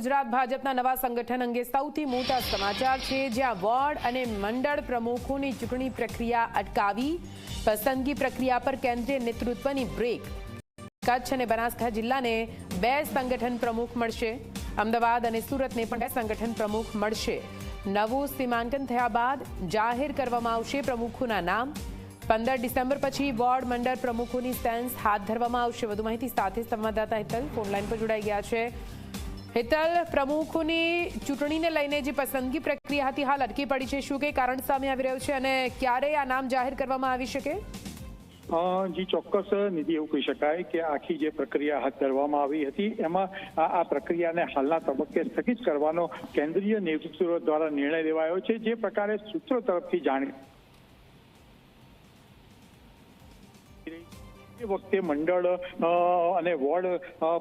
ગુજરાત ભાજપના નવા સંગઠન અંગે સૌથી મોટા સમાચાર છે, જ્યાં વોર્ડ અને મંડળ પ્રમુખોની ચૂંટણી પ્રક્રિયા અટકાવી પસંદગી પ્રક્રિયા પર કેન્દ્રીય નેતૃત્વની બ્રેક। કચ્છ અને બનાસકાંઠા જિલ્લાને 2 સંગઠન પ્રમુખ મળશે। અમદાવાદ અને સુરતને પણ 2 સંગઠન પ્રમુખ મળશે। નવું સીમાંકન થયા બાદ જાહેર કરવામાં આવશે પ્રમુખોના નામ। 15 ડિસેમ્બર પછી વોર્ડ મંડળ પ્રમુખોની સેન્સ હાથ ધરવામાં આવશે। વધુ માહિતી સાથે સંવાદદાતા હેતલ ફોનલાઈન પર જોડાઈ ગયા છે। હેતલ, પ્રમુખોની ચૂંટણીને લઈને જે પસંદગી પ્રક્રિયા હતી હાલ અટકી પડી છે, શું કે કારણ સામે આવી રહ્યું છે અને ક્યારે આ નામ જાહેર કરવામાં આવી શકે? જી ચોક્કસ નિધિ, એવું કહી શકાય કે આખી જે પ્રક્રિયા હાથ ધરવામાં આવી હતી એમાં આ પ્રક્રિયાને હાલના તબક્કે સ્થગિત કરવાનો કેન્દ્રીય નેતૃત્વ દ્વારા નિર્ણય લેવાયો છે। જે પ્રકારે સૂત્રો તરફથી જાણ વખતે મંડળ અને વોર્ડ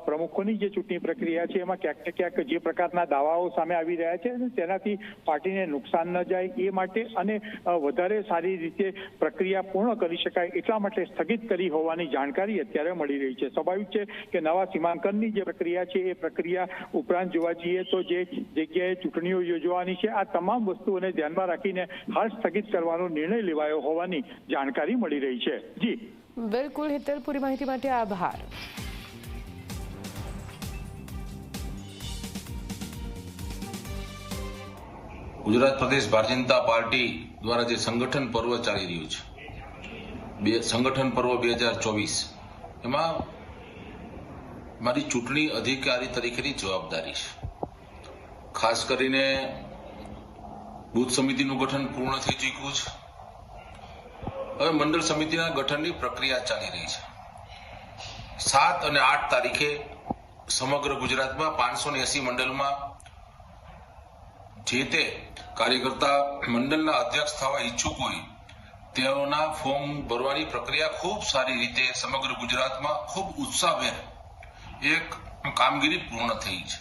પ્રમુખોની જે ચૂંટણી પ્રક્રિયા છે એમાં ક્યાંક ને ક્યાંક જે પ્રકારના દાવાઓ સામે આવી રહ્યા છે તેનાથી પાર્ટીને નુકસાન ન જાય એ માટે અને વધારે સારી રીતે પ્રક્રિયા પૂર્ણ કરી શકાય એટલા માટે સ્થગિત કરી હોવાની જાણકારી અત્યારે મળી રહી છે। સ્વાભાવિક છે કે નવા સીમાંકનની જે પ્રક્રિયા છે એ પ્રક્રિયા ઉપરાંત જોવા જઈએ તો જે જગ્યાએ ચૂંટણીઓ યોજવાની છે આ તમામ વસ્તુઓને ધ્યાનમાં રાખીને હાલ સ્થગિત કરવાનો નિર્ણય લેવાયો હોવાની જાણકારી મળી રહી છે। જી બિલકુલ હેતલ, પૂરી માહિતી માટે આભાર। ગુજરાત પ્રદેશ ભારતીય જનતા પાર્ટી દ્વારા જે સંગઠન પર્વ ચાલી રહ્યું છે, સંગઠન પર્વ 2024, એમાં મારી ચૂંટણી અધિકારી તરીકેની જવાબદારી છે। ખાસ કરીને બૂથ સમિતિનું ગઠન પૂર્ણ થઈ ચૂક્યું છે। હવે મંડળ સમિતિના ગઠનની પ્રક્રિયા ચાલી રહી છે। 7 અને 8 તારીખે સમગ્ર ગુજરાતમાં 580 મંડળમાં જે તે કાર્યકર્તા મંડળના અધ્યક્ષ થવા ઈચ્છુક હોય તેઓના ફોર્મ ભરવાની પ્રક્રિયા ખૂબ સારી રીતે સમગ્ર ગુજરાતમાં ખૂબ ઉત્સાહભેર એક કામગીરી પૂર્ણ થઈ છે।